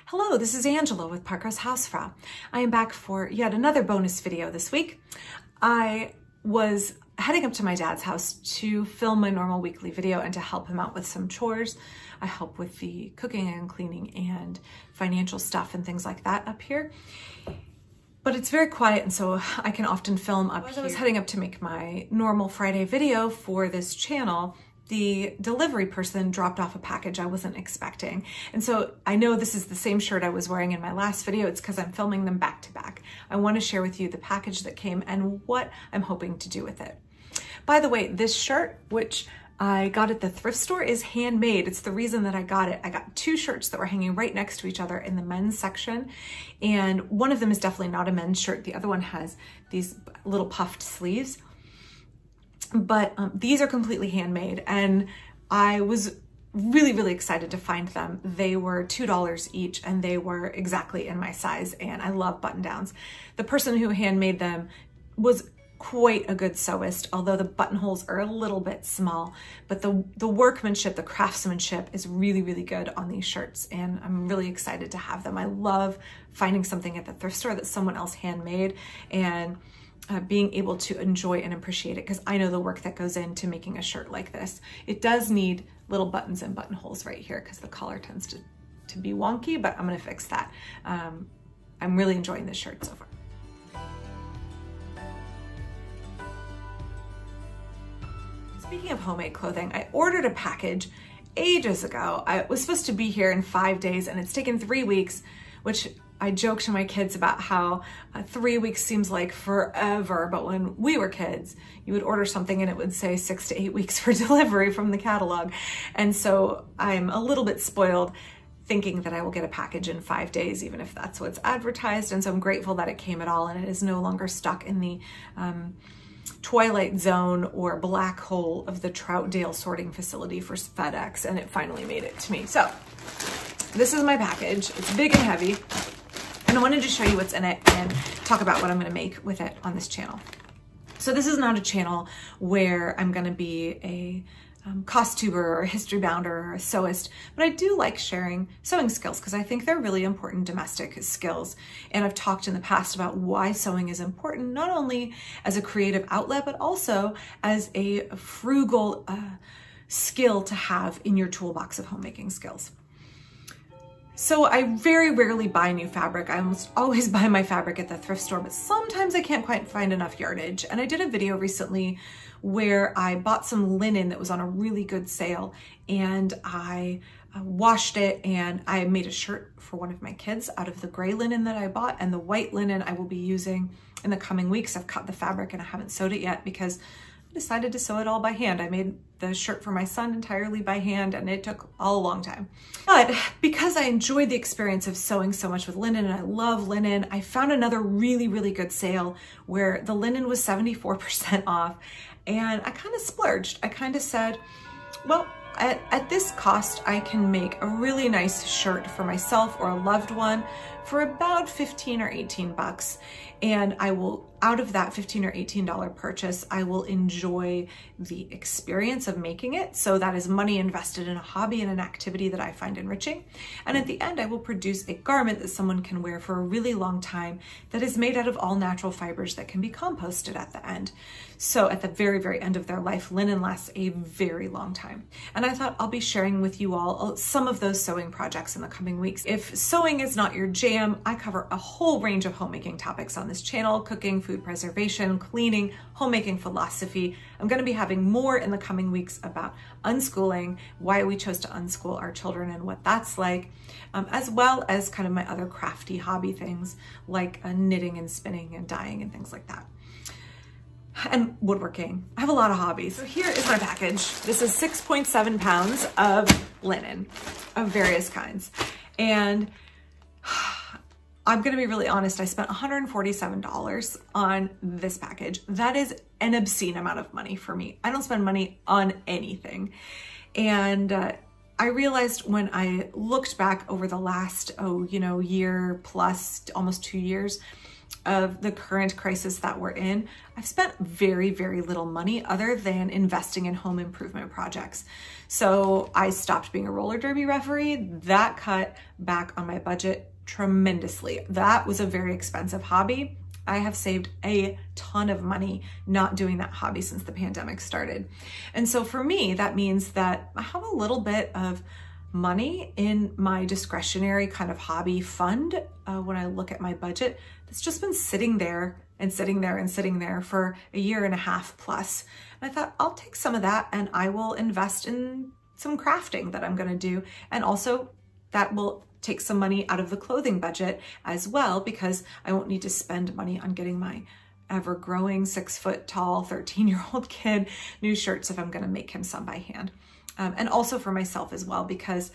Hello, this is Angela with Parker's Hausfrau. I am back for yet another bonus video this week. I was heading up to my dad's house to film my normal weekly video and to help him out with some chores. I help with the cooking and cleaning and financial stuff and things like that up here. But it's very quiet, and so I can often film up here. As I was heading up to make my normal Friday video for this channel, the delivery person dropped off a package I wasn't expecting. And so I know this is the same shirt I was wearing in my last video. It's because I'm filming them back to back. I want to share with you the package that came and what I'm hoping to do with it. By the way, this shirt, which I got at the thrift store, is handmade. It's the reason that I got it. I got two shirts that were hanging right next to each other in the men's section. And one of them is definitely not a men's shirt. The other one has these little puffed sleeves. But these are completely handmade, and I was really excited to find them. They were $2 each, and they were exactly in my size, and I love button downs. The person who handmade them was quite a good sewist, although the buttonholes are a little bit small, but the workmanship, the craftsmanship is really good on these shirts, and I'm really excited to have them. I love finding something at the thrift store that someone else handmade, and being able to enjoy and appreciate it, because I know the work that goes into making a shirt like this. It does need little buttons and buttonholes right here because the collar tends to be wonky, but I'm gonna fix that. I'm really enjoying this shirt so far. Speaking of homemade clothing, I ordered a package ages ago. It was supposed to be here in 5 days, and it's taken 3 weeks, which I joke to my kids about how 3 weeks seems like forever, but when we were kids, you would order something and it would say 6 to 8 weeks for delivery from the catalog. And so I'm a little bit spoiled thinking that I will get a package in 5 days, even if that's what's advertised. And so I'm grateful that it came at all, and it is no longer stuck in the twilight zone or black hole of the Troutdale sorting facility for FedEx, and it finally made it to me. So this is my package. It's big and heavy, and I wanted to show you what's in it and talk about what I'm gonna make with it on this channel. So this is not a channel where I'm gonna be a costumer or a history bounder or a sewist, but I do like sharing sewing skills because I think they're really important domestic skills. And I've talked in the past about why sewing is important, not only as a creative outlet, but also as a frugal skill to have in your toolbox of homemaking skills. So I very rarely buy new fabric. I almost always buy my fabric at the thrift store, but sometimes I can't quite find enough yardage. And I did a video recently where I bought some linen that was on a really good sale, and I washed it, and I made a shirt for one of my kids out of the gray linen that I bought, and the white linen I will be using in the coming weeks. I've cut the fabric and I haven't sewed it yet because I decided to sew it all by hand. I made the shirt for my son entirely by hand, and it took a long time. But because I enjoyed the experience of sewing so much with linen, and I love linen, I found another really good sale where the linen was 74% off, and I kind of splurged. I kind of said, well, at this cost, I can make a really nice shirt for myself or a loved one for about 15 or 18 bucks. And I will, out of that $15 or $18 purchase, I will enjoy the experience of making it. So that is money invested in a hobby and an activity that I find enriching. And at the end, I will produce a garment that someone can wear for a really long time that is made out of all natural fibers that can be composted at the end. So at the very end of their life, linen lasts a very long time. And I thought I'll be sharing with you all some of those sewing projects in the coming weeks. If sewing is not your jam, I cover a whole range of homemaking topics on this channel: cooking, food preservation, cleaning, homemaking philosophy. I'm going to be having more in the coming weeks about unschooling, why we chose to unschool our children and what that's like, as well as kind of my other crafty hobby things like knitting and spinning and dyeing and things like that. And woodworking. I have a lot of hobbies. So here is my package. This is 6.7 pounds of linen of various kinds. And I'm gonna be really honest, I spent $147 on this package. That is an obscene amount of money for me. I don't spend money on anything. And I realized when I looked back over the last, year plus, almost 2 years, of the current crisis that we're in, I've spent very, very little money other than investing in home improvement projects. So I stopped being a roller derby referee. That cut back on my budget tremendously. That was a very expensive hobby. I have saved a ton of money not doing that hobby since the pandemic started. And so for me, that means that I have a little bit of money in my discretionary kind of hobby fund when I look at my budget. It's just been sitting there and sitting there and sitting there for a year and a half plus. And I thought I'll take some of that and I will invest in some crafting that I'm going to do. And also that will take some money out of the clothing budget as well, because I won't need to spend money on getting my ever growing 6 foot tall 13-year-old kid new shirts if I'm going to make him some by hand. And also for myself as well, because,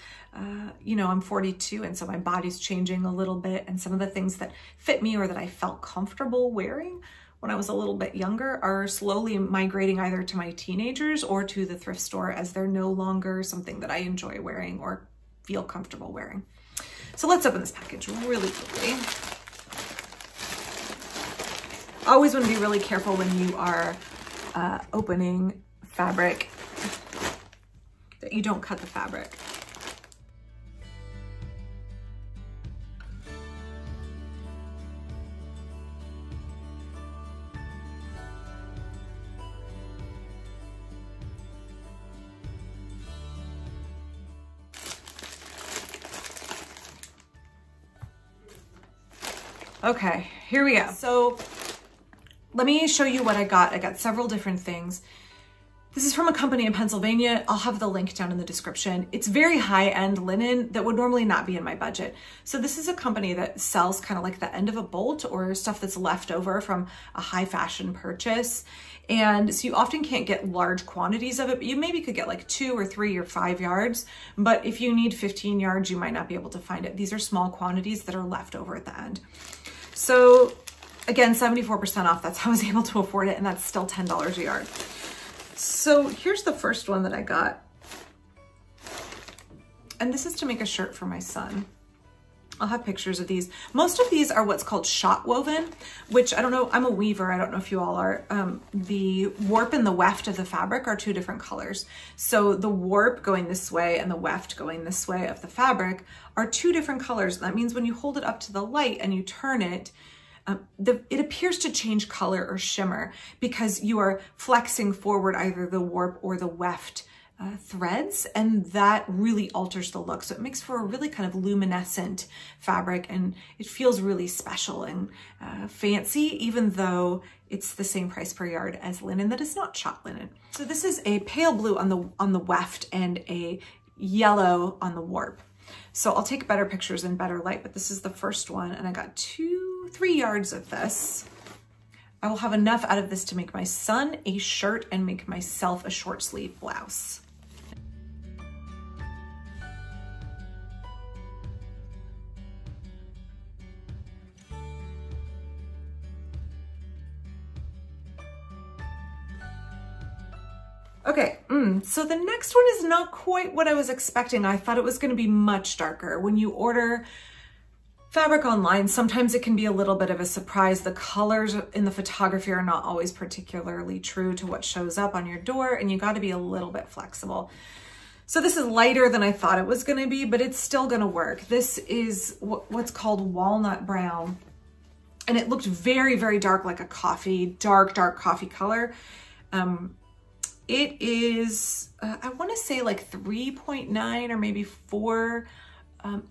you know, I'm 42 and so my body's changing a little bit, and some of the things that fit me or that I felt comfortable wearing when I was a little bit younger are slowly migrating either to my teenagers or to the thrift store, as they're no longer something that I enjoy wearing or feel comfortable wearing. So let's open this package really quickly. Always want to be really careful when you are opening fabric that you don't cut the fabric. Okay, here we go. So let me show you what I got. I got several different things. This is from a company in Pennsylvania. I'll have the link down in the description. It's very high-end linen that would normally not be in my budget. So this is a company that sells kind of like the end of a bolt or stuff that's left over from a high fashion purchase. And so you often can't get large quantities of it, but you maybe could get like 2 or 3 or 5 yards. But if you need 15 yards, you might not be able to find it. These are small quantities that are left over at the end. So again, 74% off. That's how I was able to afford it. And that's still $10 a yard. So here's the first one that I got. And this is to make a shirt for my son. I'll have pictures of these. Most of these are what's called shot woven, which I don't know, I'm a weaver. I don't know if you all are. The warp and the weft of the fabric are 2 different colors. So the warp going this way and the weft going this way of the fabric are 2 different colors. That means when you hold it up to the light and you turn it, it appears to change color or shimmer because you are flexing forward either the warp or the weft threads, and that really alters the look. So it makes for a really kind of luminescent fabric, and it feels really special and fancy, even though it's the same price per yard as linen that is not shot linen. So this is a pale blue on the weft and a yellow on the warp. So I'll take better pictures in better light, but this is the first one, and I got 3 yards of this. I will have enough out of this to make my son a shirt and make myself a short sleeve blouse. Okay, so the next one is not quite what I was expecting. I thought it was going to be much darker. When you order fabric online, sometimes it can be a little bit of a surprise. The colors in the photography are not always particularly true to what shows up on your door, and you got to be a little bit flexible. So this is lighter than I thought it was going to be, but it's still going to work. This is what's called walnut brown, and it looked very, very dark, like a coffee, dark coffee color. It is, I want to say like 3.9 or maybe 4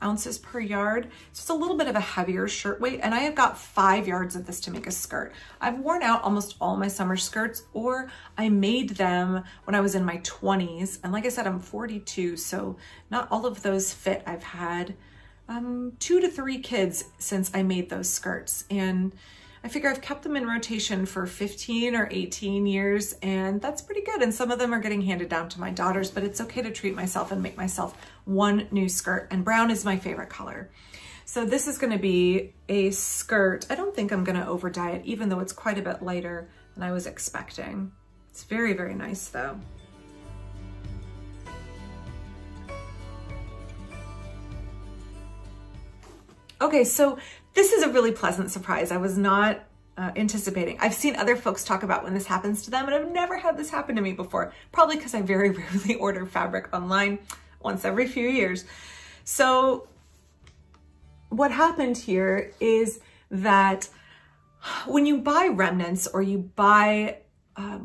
ounces per yard. So it's a little bit of a heavier shirt weight, and I have got 5 yards of this to make a skirt. I've worn out almost all my summer skirts, or I made them when I was in my 20s. And like I said, I'm 42, so not all of those fit. I've had 2 to 3 kids since I made those skirts, and I figure I've kept them in rotation for 15 or 18 years, and that's pretty good. And some of them are getting handed down to my daughters, but it's okay to treat myself and make myself one new skirt. And brown is my favorite color. So this is gonna be a skirt. I don't think I'm gonna over dye it, even though it's quite a bit lighter than I was expecting. It's very, very nice though. Okay, so This is a really pleasant surprise. I was not anticipating. I've seen other folks talk about when this happens to them, and I've never had this happen to me before, probably because I very rarely order fabric online, once every few years. So what happened here is that when you buy remnants or you buy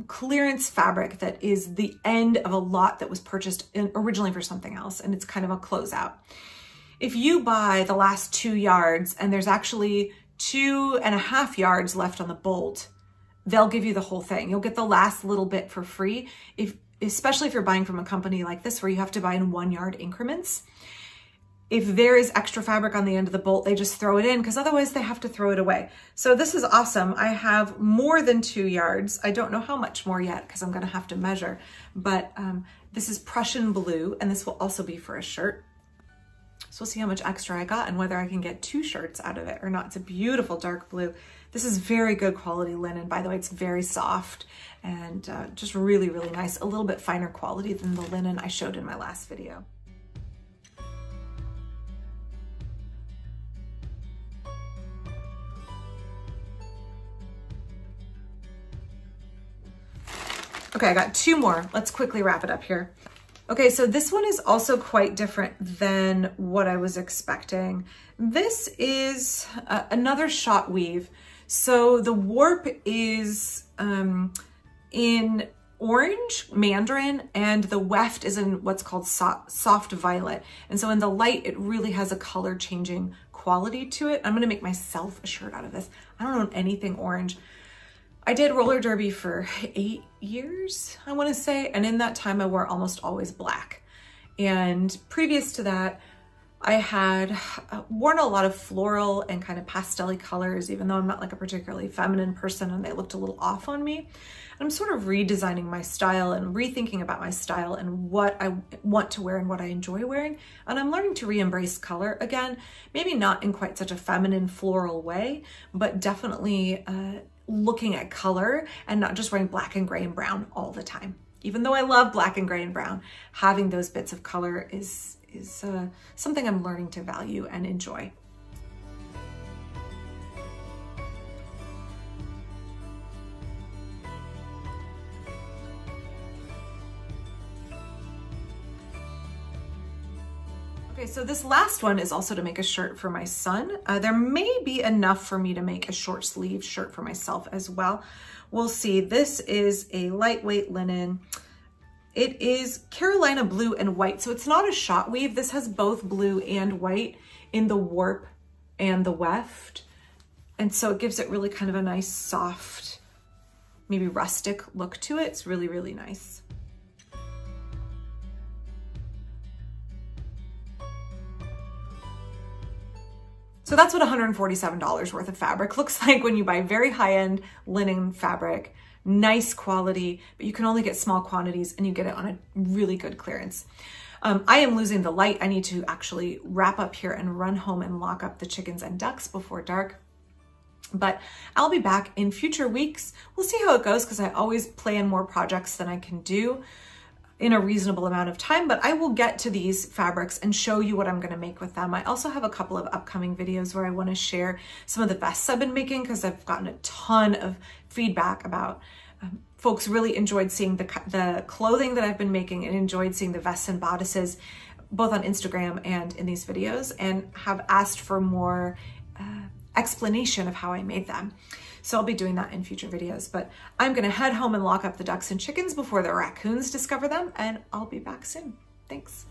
clearance fabric that is the end of a lot that was purchased originally for something else, and it's kind of a closeout. If you buy the last 2 yards and there's actually 2.5 yards left on the bolt, they'll give you the whole thing. You'll get the last little bit for free, especially if you're buying from a company like this where you have to buy in 1 yard increments. If there is extra fabric on the end of the bolt, they just throw it in because otherwise they have to throw it away. So this is awesome. I have more than 2 yards. I don't know how much more yet because I'm gonna have to measure, but this is Prussian blue, and this will also be for a shirt. So we'll see how much extra I got and whether I can get 2 shirts out of it or not. It's a beautiful dark blue. This is very good quality linen. By the way, it's very soft and just really, really nice. A little bit finer quality than the linen I showed in my last video. Okay, I got 2 more. Let's quickly wrap it up here. Okay, so this one is also quite different than what I was expecting. This is another shot weave. So the warp is in orange, mandarin, and the weft is in what's called soft violet. And so in the light, it really has a color changing quality to it. I'm gonna make myself a shirt out of this. I don't own anything orange. I did roller derby for 8 years, I wanna say, and in that time I wore almost always black. And previous to that, I had worn a lot of floral and kind of pastel-y colors, even though I'm not like a particularly feminine person and they looked a little off on me. And I'm sort of redesigning my style and rethinking about my style and what I want to wear and what I enjoy wearing. And I'm learning to re-embrace color again, maybe not in quite such a feminine floral way, but definitely looking at color and not just wearing black and gray and brown all the time. Even though I love black and gray and brown, having those bits of color is something I'm learning to value and enjoy. Okay, so this last one is also to make a shirt for my son. There may be enough for me to make a short sleeve shirt for myself as well. We'll see. This is a lightweight linen. It is Carolina blue and white, so it's not a shot weave. This has both blue and white in the warp and the weft. And so it gives it really kind of a nice soft, maybe rustic look to it. It's really, really nice. So that's what $147 worth of fabric looks like when you buy very high-end linen fabric, nice quality, but you can only get small quantities and you get it on a really good clearance. I am losing the light. I need to actually wrap up here and run home and lock up the chickens and ducks before dark. But I'll be back in future weeks. We'll see how it goes because I always plan more projects than I can do in a reasonable amount of time, but I will get to these fabrics and show you what I'm gonna make with them. I also have a couple of upcoming videos where I wanna share some of the vests I've been making because I've gotten a ton of feedback about folks really enjoyed seeing the clothing that I've been making and enjoyed seeing the vests and bodices, both on Instagram and in these videos, and have asked for more explanation of how I made them. So I'll be doing that in future videos, but I'm gonna head home and lock up the ducks and chickens before the raccoons discover them, and I'll be back soon. Thanks.